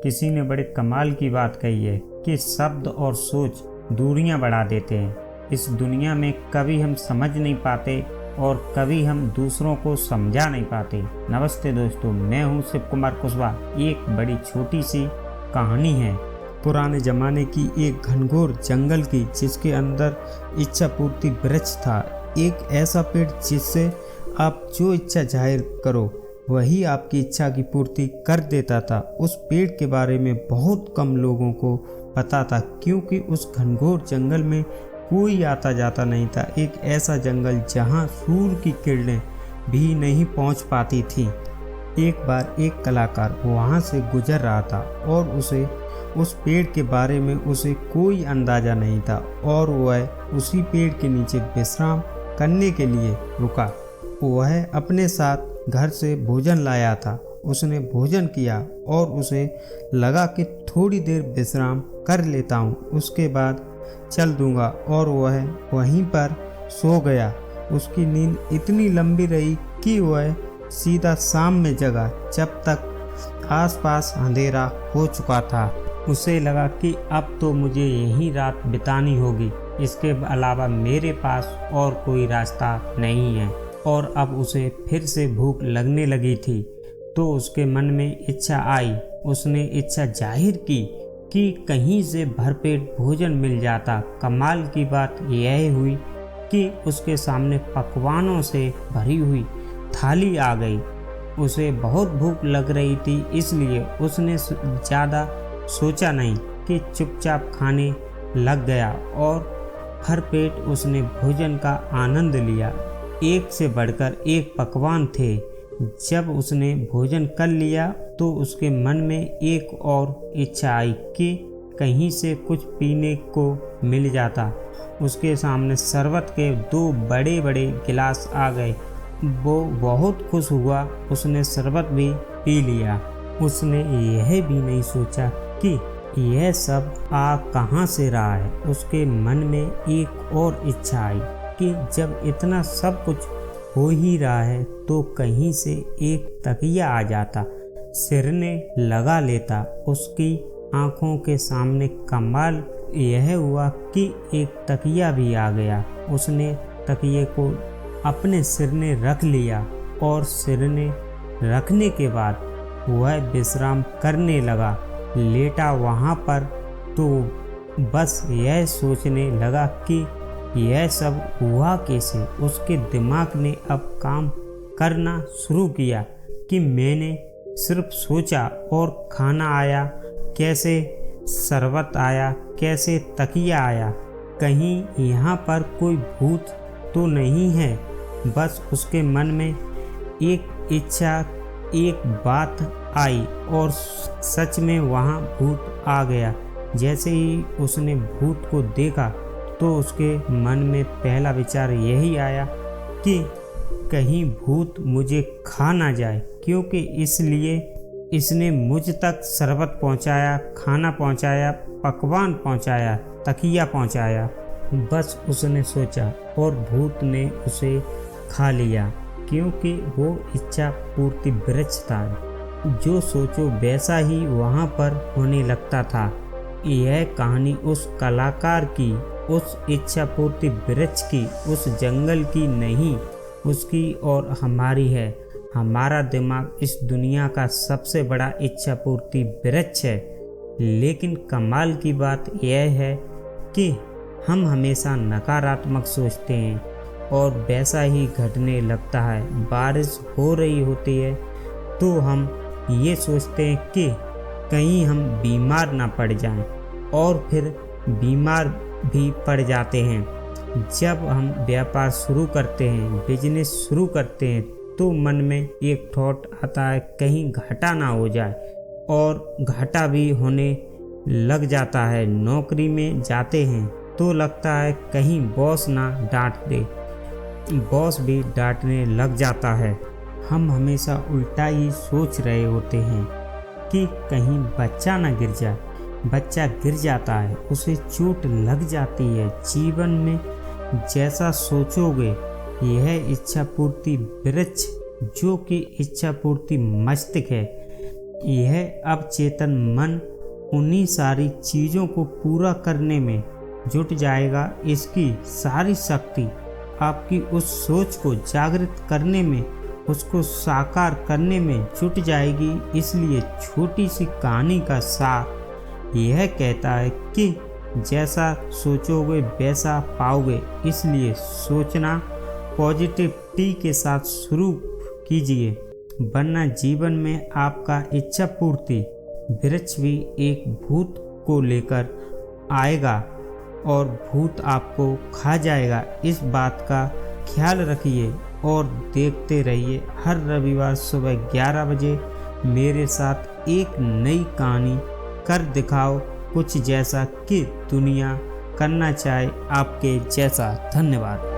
किसी ने बड़े कमाल की बात कही है कि शब्द और सोच दूरियां बढ़ा देते हैं। इस दुनिया में कभी हम समझ नहीं पाते और कभी हम दूसरों को समझा नहीं पाते। नमस्ते दोस्तों, मैं हूं शिव कुमार कुशवाहा। एक बड़ी छोटी सी कहानी है पुराने जमाने की, एक घनघोर जंगल की, जिसके अंदर इच्छा पूर्ति वृक्ष था। एक ऐसा पेड़ जिससे आप जो इच्छा जाहिर करो वही आपकी इच्छा की पूर्ति कर देता था। उस पेड़ के बारे में बहुत कम लोगों को पता था, क्योंकि उस घनघोर जंगल में कोई आता जाता नहीं था। एक ऐसा जंगल जहां सूर्य की किरणें भी नहीं पहुंच पाती थी। एक बार एक कलाकार वहां से गुजर रहा था और उसे उस पेड़ के बारे में उसे कोई अंदाजा नहीं था, और वह उसी पेड़ के नीचे विश्राम करने के लिए रुका। वह अपने साथ घर से भोजन लाया था। उसने भोजन किया और उसे लगा कि थोड़ी देर विश्राम कर लेता हूँ, उसके बाद चल दूंगा, और वह वहीं पर सो गया। उसकी नींद इतनी लंबी रही कि वह सीधा शाम में जगा, जब तक आसपास अंधेरा हो चुका था। उसे लगा कि अब तो मुझे यही रात बितानी होगी, इसके अलावा मेरे पास और कोई रास्ता नहीं है। और अब उसे फिर से भूख लगने लगी थी, तो उसके मन में इच्छा आई। उसने इच्छा जाहिर की कि कहीं से भरपेट भोजन मिल जाता। कमाल की बात यह हुई कि उसके सामने पकवानों से भरी हुई थाली आ गई। उसे बहुत भूख लग रही थी, इसलिए उसने ज़्यादा सोचा नहीं कि चुपचाप खाने लग गया, और भरपेट उसने भोजन का आनंद लिया। एक से बढ़कर एक पकवान थे। जब उसने भोजन कर लिया तो उसके मन में एक और इच्छा आई कि कहीं से कुछ पीने को मिल जाता। उसके सामने शरबत के 2 बड़े बड़े गिलास आ गए। वो बहुत खुश हुआ। उसने शरबत भी पी लिया। उसने यह भी नहीं सोचा कि यह सब आ कहाँ से रहा है। उसके मन में एक और इच्छा आई कि जब इतना सब कुछ हो ही रहा है तो कहीं से एक तकिया आ जाता, सिरने लगा लेता। उसकी आंखों के सामने कमाल यह हुआ कि एक तकिया भी आ गया। उसने तकिए को अपने सिरने रख लिया, और सिरने रखने के बाद वह विश्राम करने लगा। लेटा वहाँ पर तो बस यह सोचने लगा कि यह सब हुआ कैसे। उसके दिमाग ने अब काम करना शुरू किया कि मैंने सिर्फ सोचा और खाना आया कैसे, शरबत आया कैसे, तकिया आया। कहीं यहाँ पर कोई भूत तो नहीं है। बस उसके मन में एक इच्छा, एक बात आई, और सच में वहाँ भूत आ गया। जैसे ही उसने भूत को देखा तो उसके मन में पहला विचार यही आया कि कहीं भूत मुझे खा ना जाए, क्योंकि इसलिए इसने मुझ तक शरबत पहुंचाया, खाना पहुंचाया, पकवान पहुंचाया, तकिया पहुंचाया। बस उसने सोचा और भूत ने उसे खा लिया, क्योंकि वो इच्छा पूर्ति वृक्ष था। जो सोचो वैसा ही वहाँ पर होने लगता था। यह कहानी उस कलाकार की, उस इच्छा पूर्ति वृक्ष की, उस जंगल की नहीं, उसकी और हमारी है। हमारा दिमाग इस दुनिया का सबसे बड़ा इच्छा पूर्ति वृक्ष है। लेकिन कमाल की बात यह है कि हम हमेशा नकारात्मक सोचते हैं और वैसा ही घटने लगता है। बारिश हो रही होती है तो हम ये सोचते हैं कि कहीं हम बीमार ना पड़ जाएं, और फिर बीमार भी पड़ जाते हैं। जब हम व्यापार शुरू करते हैं, बिजनेस शुरू करते हैं, तो मन में एक थॉट आता है कहीं घाटा ना हो जाए, और घाटा भी होने लग जाता है। नौकरी में जाते हैं तो लगता है कहीं बॉस ना डांट दे, बॉस भी डांटने लग जाता है। हम हमेशा उल्टा ही सोच रहे होते हैं कि कहीं बच्चा ना गिर जाए। बच्चा गिर जाता है, उसे चोट लग जाती है। जीवन में जैसा सोचोगे, यह इच्छा पूर्ति वृक्ष, जो कि इच्छा पूर्ति मस्तिष्क है, यह अवचेतन मन उन्हीं सारी चीज़ों को पूरा करने में जुट जाएगा। इसकी सारी शक्ति आपकी उस सोच को जागृत करने में, उसको साकार करने में जुट जाएगी। इसलिए छोटी सी कहानी का सार यह कहता है कि जैसा सोचोगे वैसा पाओगे। इसलिए सोचना पॉजिटिविटी के साथ शुरू कीजिए, वरना जीवन में आपका इच्छा पूर्ति वृक्ष भी एक भूत को लेकर आएगा और भूत आपको खा जाएगा। इस बात का ख्याल रखिए और देखते रहिए हर रविवार सुबह 11 बजे मेरे साथ एक नई कहानी कर दिखाओ कुछ जैसा कि दुनिया करना चाहे आपके जैसा। धन्यवाद।